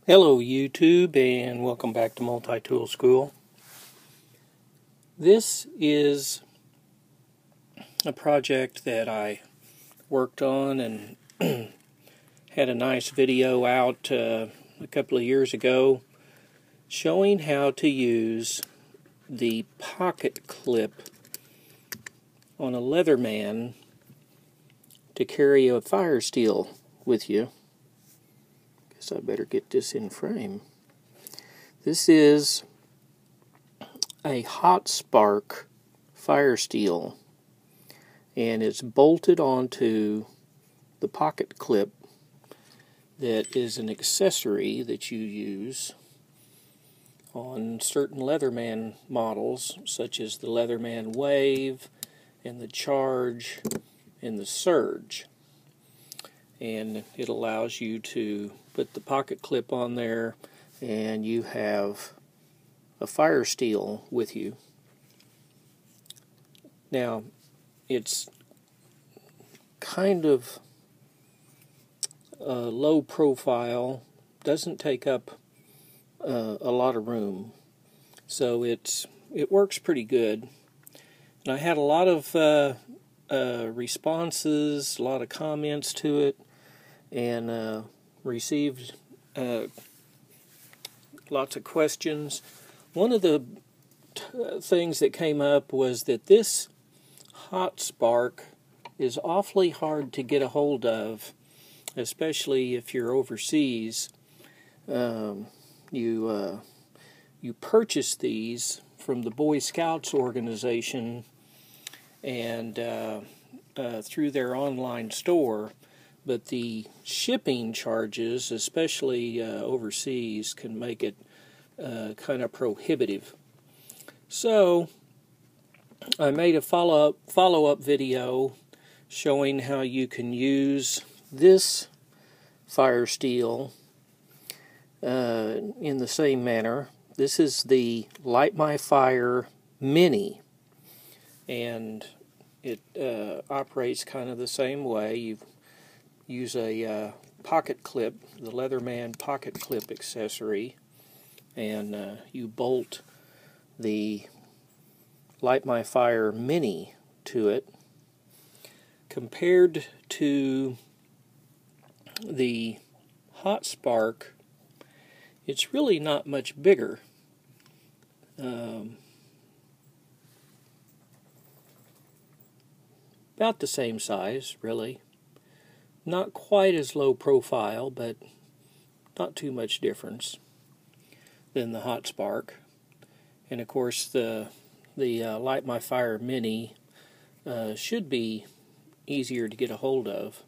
Hello YouTube, and welcome back to Multi-Tool School. This is a project that I worked on and had a nice video out a couple of years ago showing how to use the pocket clip on a Leatherman to carry a fire steel with you. I better get this in frame. This is a hot spark fire steel, and it's bolted onto the pocket clip that is an accessory that you use on certain Leatherman models, such as the Leatherman Wave and the Charge and the Surge. And it allows you to put the pocket clip on there and you have a fire steel with you. Now, it's kind of low profile, doesn't take up a lot of room, so it works pretty good. And I had a lot of responses, a lot of comments to it, and received lots of questions. One of the things that came up was that this hot spark is awfully hard to get a hold of, especially if you're overseas. You purchase these from the Boy Scouts organization and through their online store, but the shipping charges, especially overseas, can make it kind of prohibitive. So I made a follow-up video showing how you can use this fire steel in the same manner. This is the Light My Fire Mini, and it operates kind of the same way. You use a pocket clip, the Leatherman pocket clip accessory, and you bolt the Light My Fire Mini to it. Compared to the Hot Spark, it's really not much bigger. About the same size, really. Not quite as low profile, but not too much difference than the Hot Spark. And of course the Light My Fire Mini should be easier to get a hold of.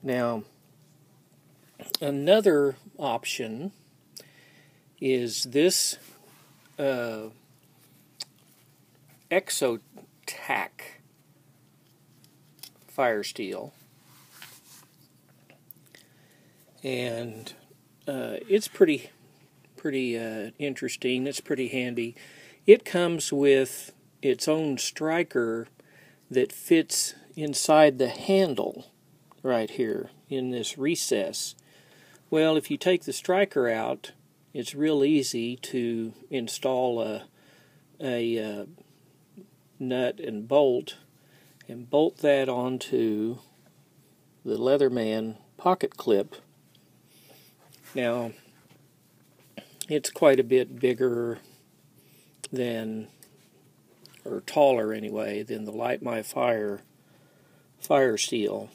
Now, another option is this Exotac fire steel. And it's pretty interesting. It's pretty handy. It comes with its own striker that fits inside the handle right here in this recess. Well, if you take the striker out, it's real easy to install a nut and bolt that onto the Leatherman pocket clip. Now, it's quite a bit bigger than, or taller anyway, than the Light My Fire steel.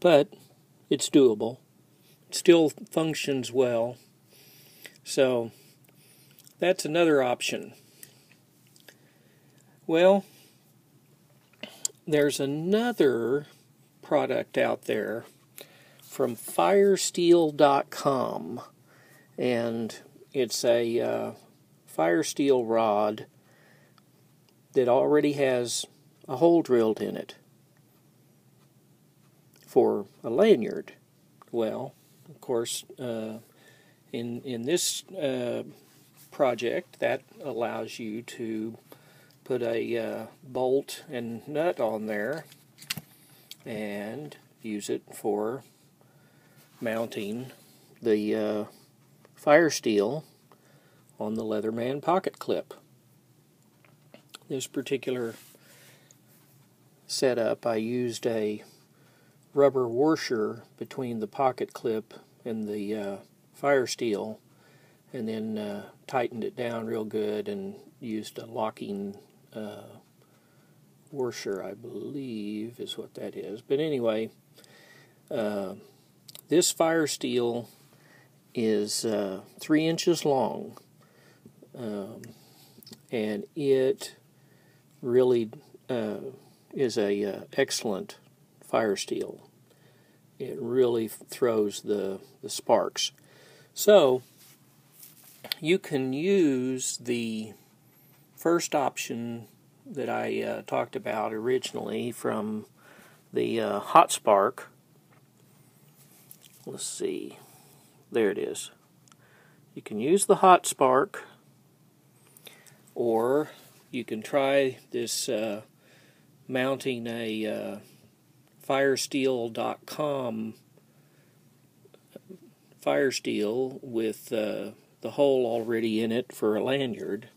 But it's doable. It still functions well. So, that's another option. Well, there's another product out there from firesteel.com, and it's a fire steel rod that already has a hole drilled in it for a lanyard. Well, of course, in this project, that allows you to put a bolt and nut on there, and use it for mounting the fire steel on the Leatherman pocket clip. This particular setup, I used a rubber washer between the pocket clip and the fire steel, and then tightened it down real good and used a locking washer, I believe is what that is. But anyway, this fire steel is 3 inches long, and it really is a excellent fire steel. It really throws the sparks. So you can use the first option that I talked about originally from the Hot Spark. Let's see, there it is. You can use the Hot Spark, or you can try this mounting a firesteel.com fire steel with the hole already in it for a lanyard.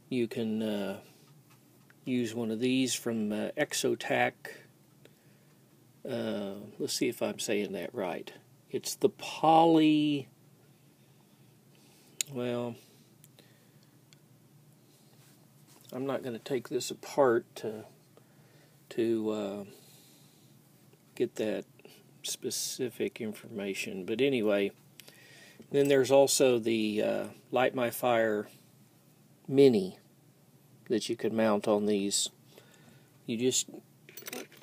You can use one of these from Exotac. Let's see if I'm saying that right. It's the well, I'm not going to take this apart to get that specific information. But anyway, then there's also the Light My Fire Mini that you could mount on these. You just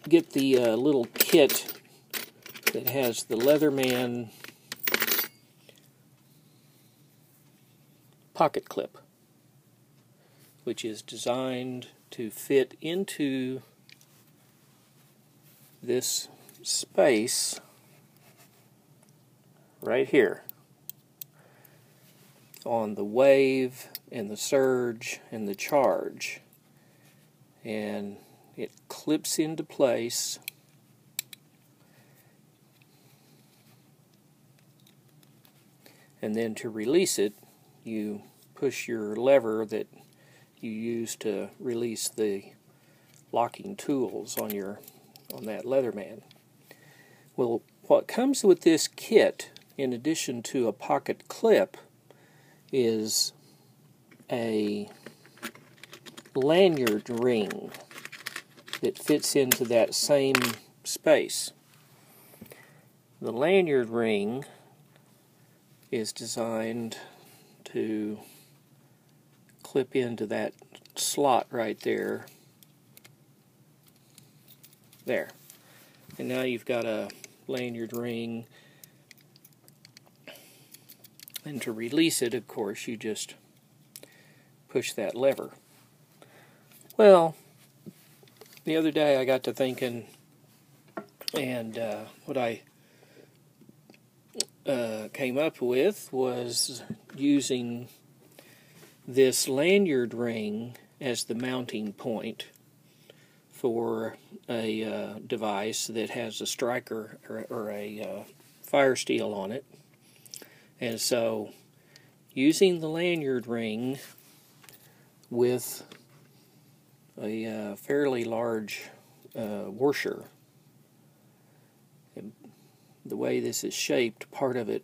get the little kit that has the Leatherman pocket clip, which is designed to fit into this space right here on the wave and the surge and the charge, and it clips into place. And then to release it, you push your lever that you use to release the locking tools on that Leatherman. Well, what comes with this kit, in addition to a pocket clip, is a lanyard ring that fits into that same space. The lanyard ring is designed to clip into that slot right there. There. And now you've got a lanyard ring. And to release it, of course, you just push that lever. Well, the other day I got to thinking, and what I came up with was using this lanyard ring as the mounting point for a device that has a striker or a fire steel on it. And so using the lanyard ring with a fairly large washer, and the way this is shaped, part of it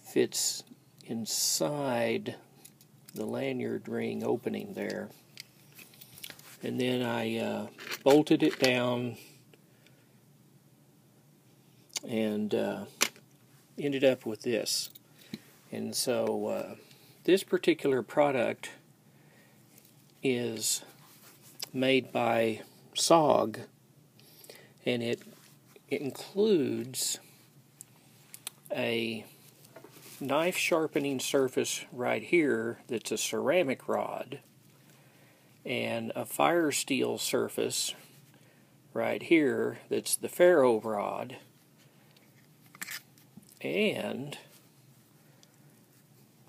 fits inside the lanyard ring opening there. And then I bolted it down and ended up with this. And so this particular product is made by SOG, and it includes a knife sharpening surface right here that's a ceramic rod, and a fire steel surface right here that's the ferro rod, and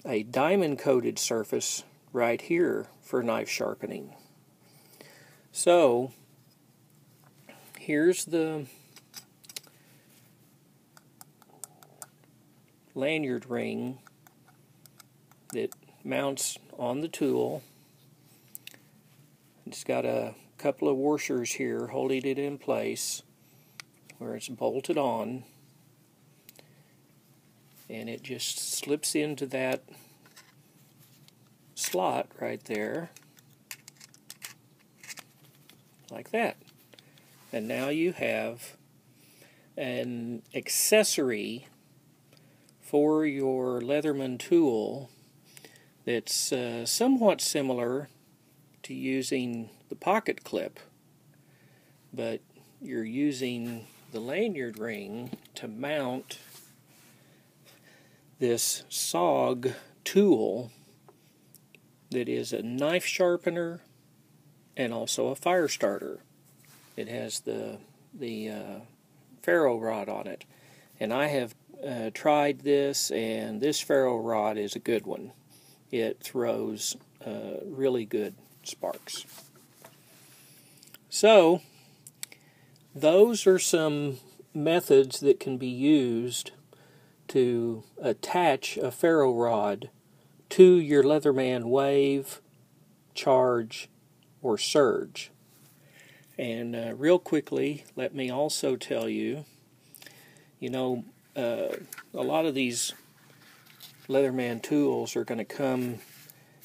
a diamond coated surface right here for knife sharpening. So here's the lanyard ring that mounts on the tool. It's got a couple of washers here holding it in place where it's bolted on, and it just slips into that slot right there like that. And now you have an accessory for your Leatherman tool that's somewhat similar to using the pocket clip, but you're using the lanyard ring to mount this SOG tool that is a knife sharpener and also a fire starter. It has the ferro rod on it, and I have tried this, and this ferro rod is a good one. It throws really good sparks. So those are some methods that can be used to attach a ferro rod to your Leatherman Wave, Charge, or Surge. And real quickly, let me also tell you, a lot of these Leatherman tools are going to come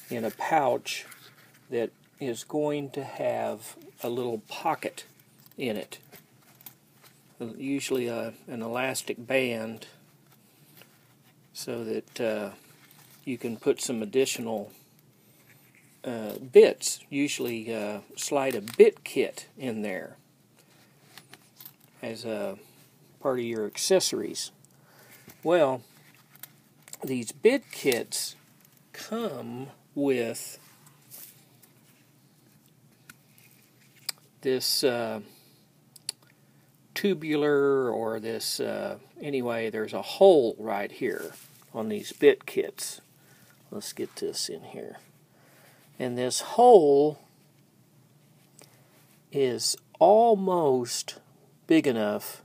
in a pouch that is going to have a little pocket in it, usually an elastic band, so that you can put some additional bits, usually slide a bit kit in there as a part of your accessories. Well, these bit kits come with this tubular, or this, anyway, there's a hole right here on these bit kits. Let's get this in here. And this hole is almost big enough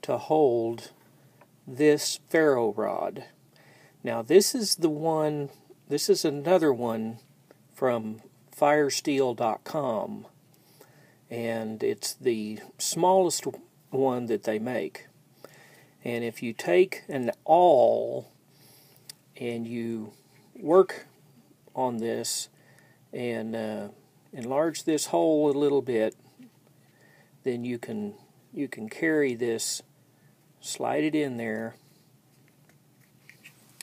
to hold this ferro rod. Now this is another one from firesteel.com, and it's the smallest one that they make. And if you take an awl and you work on this and enlarge this hole a little bit, then you can carry this, slide it in there,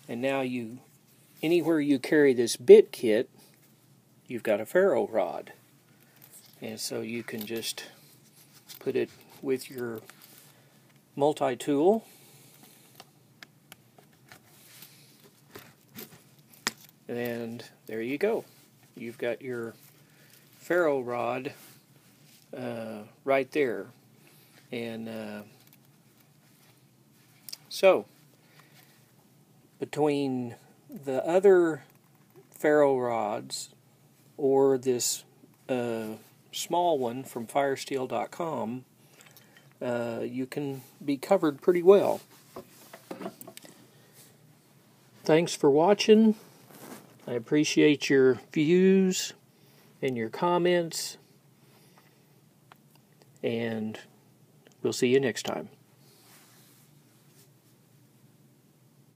and now anywhere you carry this bit kit, you've got a ferro rod. And so you can just put it with your multi-tool, and there you go. You've got your ferro rod right there. And so between the other ferro rods or this small one from firesteel.com, you can be covered pretty well. Thanks for watching. I appreciate your views and your comments, and we'll see you next time.